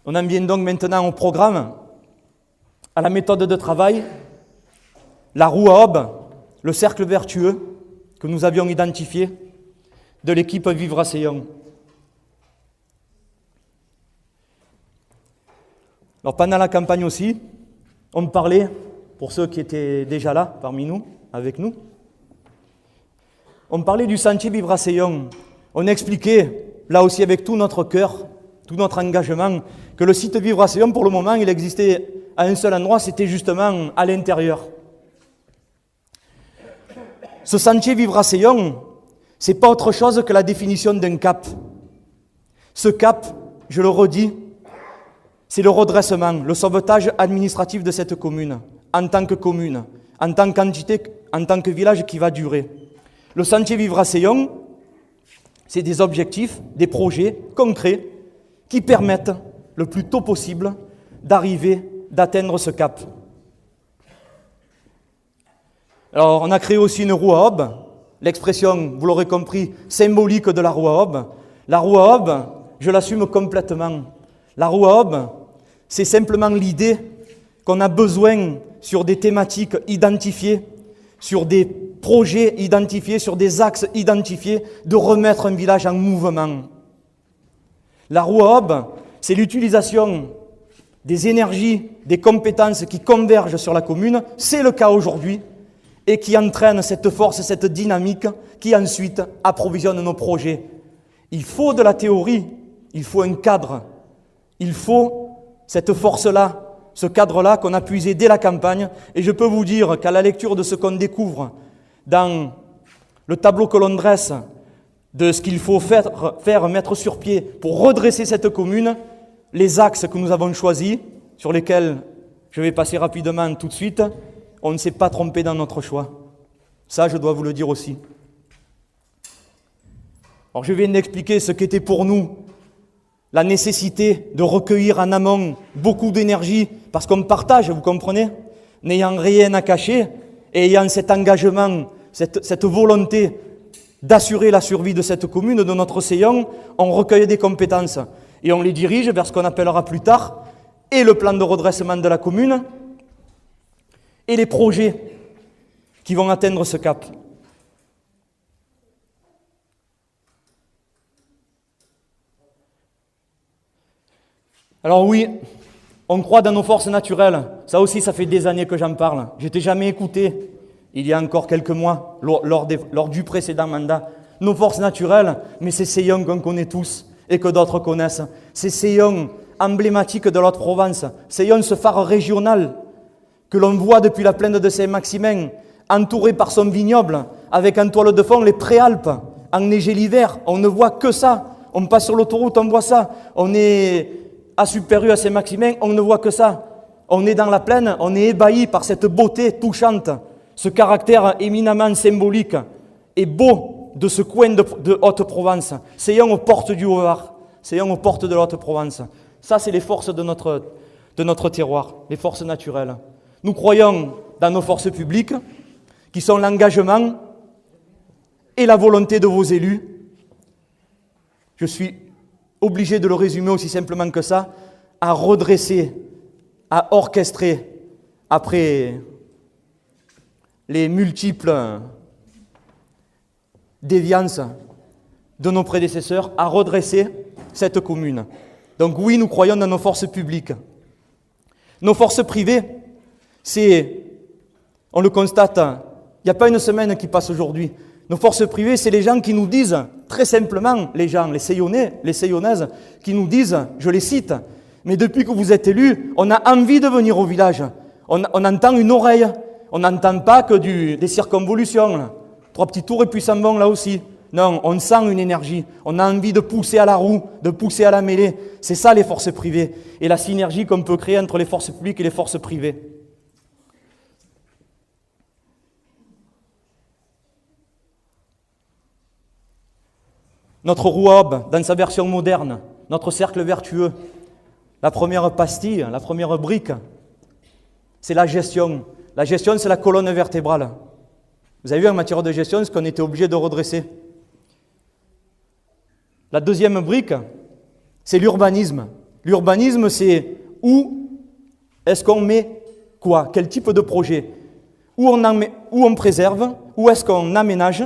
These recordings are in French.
On en vient donc maintenant au programme, à la méthode de travail, la roue à aube, le cercle vertueux que nous avions identifié de l'équipe Vivre à Seillon. Alors pendant la campagne aussi, on me parlait, pour ceux qui étaient déjà là parmi nous, avec nous, on me parlait du sentier Vivre à Seillon. On expliquait, là aussi avec tout notre cœur, tout notre engagement, que le site Vivre à Seillon, pour le moment, il existait à un seul endroit, c'était justement à l'intérieur. Ce sentier Vivre à Seillon, ce n'est pas autre chose que la définition d'un cap. Ce cap, je le redis, c'est le redressement, le sauvetage administratif de cette commune, en tant qu'entité, en tant que village qui va durer. Le sentier Vivre à Seillon, c'est des objectifs, des projets concrets qui permettent le plus tôt possible d'atteindre ce cap. Alors, on a créé aussi une roue à aube, l'expression, vous l'aurez compris, symbolique de la roue à aube. La roue à aube, je l'assume complètement. La roue à aube, c'est simplement l'idée qu'on a besoin, sur des thématiques identifiées, sur des projets identifiés, sur des axes identifiés, de remettre un village en mouvement. La roue à aube, c'est l'utilisation des énergies, des compétences qui convergent sur la commune, c'est le cas aujourd'hui, et qui entraîne cette force, cette dynamique qui ensuite approvisionne nos projets. Il faut de la théorie, il faut un cadre, il faut cette force-là, ce cadre-là qu'on a puisé dès la campagne, et je peux vous dire qu'à la lecture de ce qu'on découvre dans le tableau que l'on dresse de ce qu'il faut faire, mettre sur pied pour redresser cette commune, les axes que nous avons choisis, sur lesquels je vais passer rapidement tout de suite, on ne s'est pas trompé dans notre choix. Ça, je dois vous le dire aussi. Alors, je viens d'expliquer ce qu'était pour nous la nécessité de recueillir en amont beaucoup d'énergie, parce qu'on partage, vous comprenez, n'ayant rien à cacher, et ayant cet engagement, cette volonté d'assurer la survie de cette commune, de notre Seillon, on recueille des compétences et on les dirige vers ce qu'on appellera plus tard et le plan de redressement de la commune et les projets qui vont atteindre ce cap. Alors oui, on croit dans nos forces naturelles. Ça aussi, ça fait des années que j'en parle. Je n'étais jamais écouté, il y a encore quelques mois, lors du précédent mandat. Nos forces naturelles, mais c'est Seillon qu'on connaît tous et que d'autres connaissent. C'est Seillon, emblématique de l'Haute-Provence. Seillon, ce phare régional que l'on voit depuis la plaine de Saint-Maximin, entouré par son vignoble, avec en toile de fond les Préalpes, enneigées l'hiver. On ne voit que ça. On passe sur l'autoroute, on voit ça. On est à Super-U, à Saint-Maximin, on ne voit que ça. On est dans la plaine, on est ébahi par cette beauté touchante, ce caractère éminemment symbolique et beau de ce coin de Haute-Provence. Seillon aux portes du Haut-Var, Seillon aux portes de la Haute-Provence. Ça, c'est les forces de notre terroir, les forces naturelles. Nous croyons dans nos forces publiques, qui sont l'engagement et la volonté de vos élus. Je suis obligé de le résumer aussi simplement que ça, à redresser, à orchestrer, après les multiples déviances de nos prédécesseurs, à redresser cette commune. Donc oui, nous croyons dans nos forces publiques. Nos forces privées, on le constate, il n'y a pas une semaine qui passe aujourd'hui. Nos forces privées, c'est les gens qui nous disent, très simplement, les Seillonnais, les Seillonnaises, qui nous disent, je les cite, mais depuis que vous êtes élus, on a envie de venir au village. On entend une oreille, on n'entend pas que des circonvolutions. Là. 3 petits tours et puis s'en vont là aussi. Non, on sent une énergie, on a envie de pousser à la roue, de pousser à la mêlée. C'est ça les forces privées et la synergie qu'on peut créer entre les forces publiques et les forces privées. Notre roue à aube, dans sa version moderne, notre cercle vertueux, la première pastille, la première brique, c'est la gestion. La gestion, c'est la colonne vertébrale. Vous avez vu en matière de gestion ce qu'on était obligé de redresser. La deuxième brique, c'est l'urbanisme. L'urbanisme, c'est où est-ce qu'on met quoi? Quel type de projet? Où on préserve? Où est-ce qu'on aménage?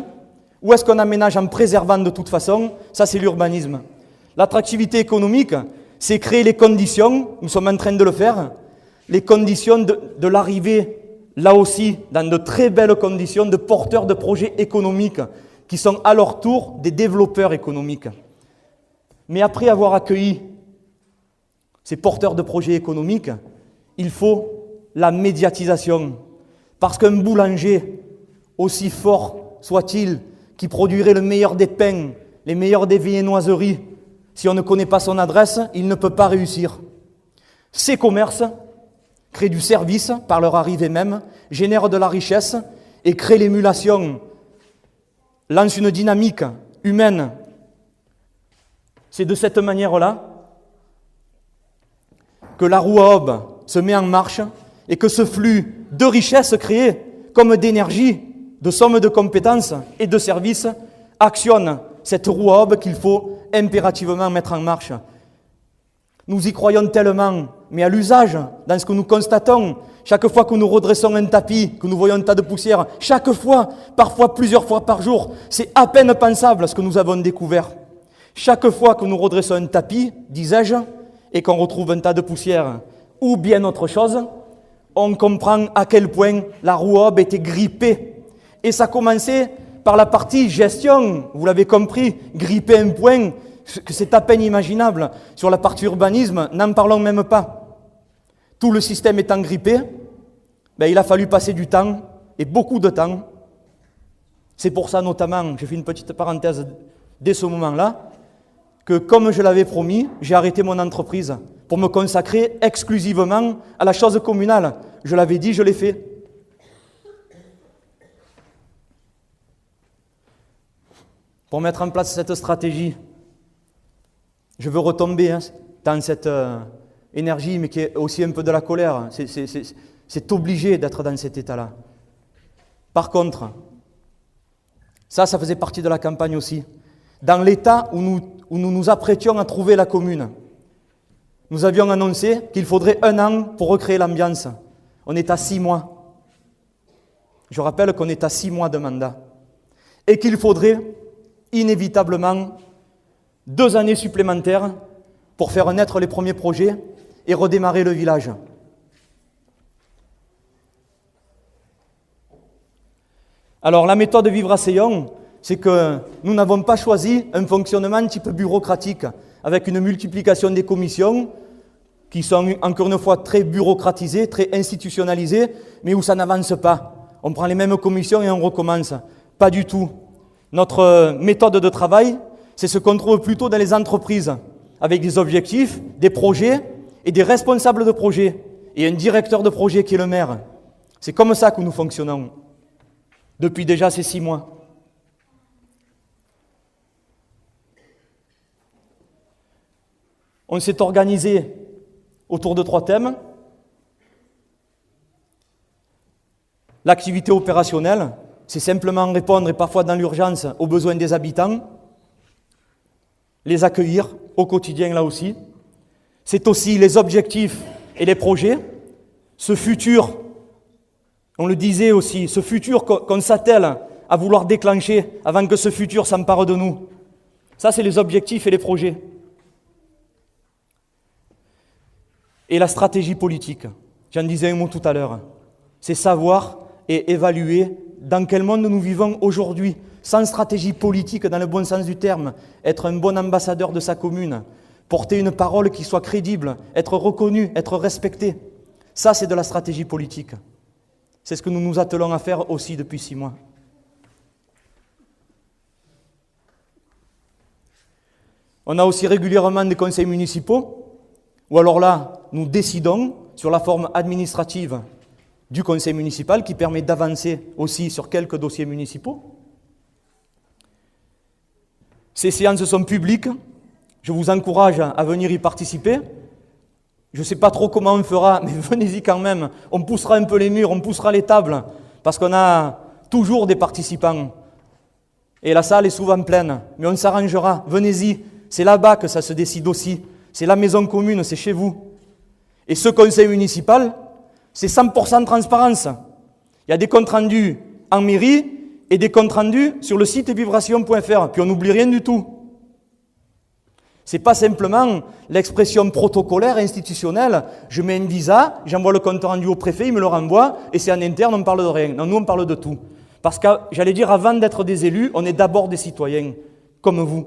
Où est-ce qu'on aménage en préservant de toute façon? Ça, c'est l'urbanisme. L'attractivité économique, c'est créer les conditions, nous sommes en train de le faire, les conditions de l'arrivée, là aussi, dans de très belles conditions, de porteurs de projets économiques, qui sont à leur tour des développeurs économiques. Mais après avoir accueilli ces porteurs de projets économiques, il faut la médiatisation. Parce qu'un boulanger, aussi fort soit-il, qui produirait le meilleur des pains, les meilleurs des viennoiseries, si on ne connaît pas son adresse, il ne peut pas réussir. Ces commerces créent du service par leur arrivée même, génèrent de la richesse et créent l'émulation, lancent une dynamique humaine. C'est de cette manière-là que la roue à aube se met en marche et que ce flux de richesse créé comme d'énergie, de somme de compétences et de services actionne cette roue à aube qu'il faut impérativement mettre en marche. Nous y croyons tellement, mais à l'usage, dans ce que nous constatons, chaque fois que nous redressons un tapis, que nous voyons un tas de poussière, chaque fois, parfois plusieurs fois par jour, c'est à peine pensable ce que nous avons découvert. Chaque fois que nous redressons un tapis, disais-je, et qu'on retrouve un tas de poussière ou bien autre chose, on comprend à quel point la roue à aube était grippée. Et ça commençait par la partie gestion, vous l'avez compris, gripper un point, que c'est à peine imaginable. Sur la partie urbanisme, n'en parlons même pas. Tout le système étant grippé, il a fallu passer du temps, et beaucoup de temps. C'est pour ça notamment, je fais une petite parenthèse dès ce moment-là, que comme je l'avais promis, j'ai arrêté mon entreprise pour me consacrer exclusivement à la chose communale. Je l'avais dit, je l'ai fait. Pour mettre en place cette stratégie, je veux retomber dans cette énergie, mais qui est aussi un peu de la colère. C'est obligé d'être dans cet état-là. Par contre, ça faisait partie de la campagne aussi. Dans l'état où nous nous apprêtions à trouver la commune, nous avions annoncé qu'il faudrait 1 an pour recréer l'ambiance. On est à 6 mois. Je rappelle qu'on est à 6 mois de mandat. Et qu'il faudrait inévitablement 2 années supplémentaires pour faire naître les premiers projets et redémarrer le village. Alors la méthode Vivre à Seillon, c'est que nous n'avons pas choisi un fonctionnement type bureaucratique, avec une multiplication des commissions qui sont encore une fois très bureaucratisées, très institutionnalisées, mais où ça n'avance pas. On prend les mêmes commissions et on recommence. Pas du tout. Notre méthode de travail, c'est ce qu'on trouve plutôt dans les entreprises, avec des objectifs, des projets et des responsables de projet, et un directeur de projet qui est le maire. C'est comme ça que nous fonctionnons, depuis déjà ces 6 mois. On s'est organisé autour de 3 thèmes. L'activité opérationnelle, c'est simplement répondre, et parfois dans l'urgence, aux besoins des habitants, les accueillir au quotidien là aussi. C'est aussi les objectifs et les projets, ce futur, on le disait aussi, ce futur qu'on s'attelle à vouloir déclencher avant que ce futur s'empare de nous. Ça, c'est les objectifs et les projets. Et la stratégie politique, j'en disais un mot tout à l'heure, c'est savoir et évaluer dans quel monde nous vivons aujourd'hui, sans stratégie politique dans le bon sens du terme, être un bon ambassadeur de sa commune, porter une parole qui soit crédible, être reconnu, être respecté. Ça, c'est de la stratégie politique. C'est ce que nous nous attelons à faire aussi depuis 6 mois. On a aussi régulièrement des conseils municipaux, où alors là, nous décidons sur la forme administrative du conseil municipal qui permet d'avancer aussi sur quelques dossiers municipaux. Ces séances sont publiques. Je vous encourage à venir y participer. Je ne sais pas trop comment on fera, mais venez-y quand même. On poussera un peu les murs, on poussera les tables, parce qu'on a toujours des participants. Et la salle est souvent pleine, mais on s'arrangera. Venez-y, c'est là-bas que ça se décide aussi. C'est la maison commune, c'est chez vous. Et ce conseil municipal, c'est 100% de transparence. Il y a des comptes rendus en mairie et des comptes rendus sur le site vivration.fr. Puis on n'oublie rien du tout. C'est pas simplement l'expression protocolaire institutionnelle. Je mets un visa, j'envoie le compte rendu au préfet, il me le renvoie, et c'est en interne, on ne parle de rien. Non, nous on parle de tout. Parce que, j'allais dire, avant d'être des élus, on est d'abord des citoyens, comme vous.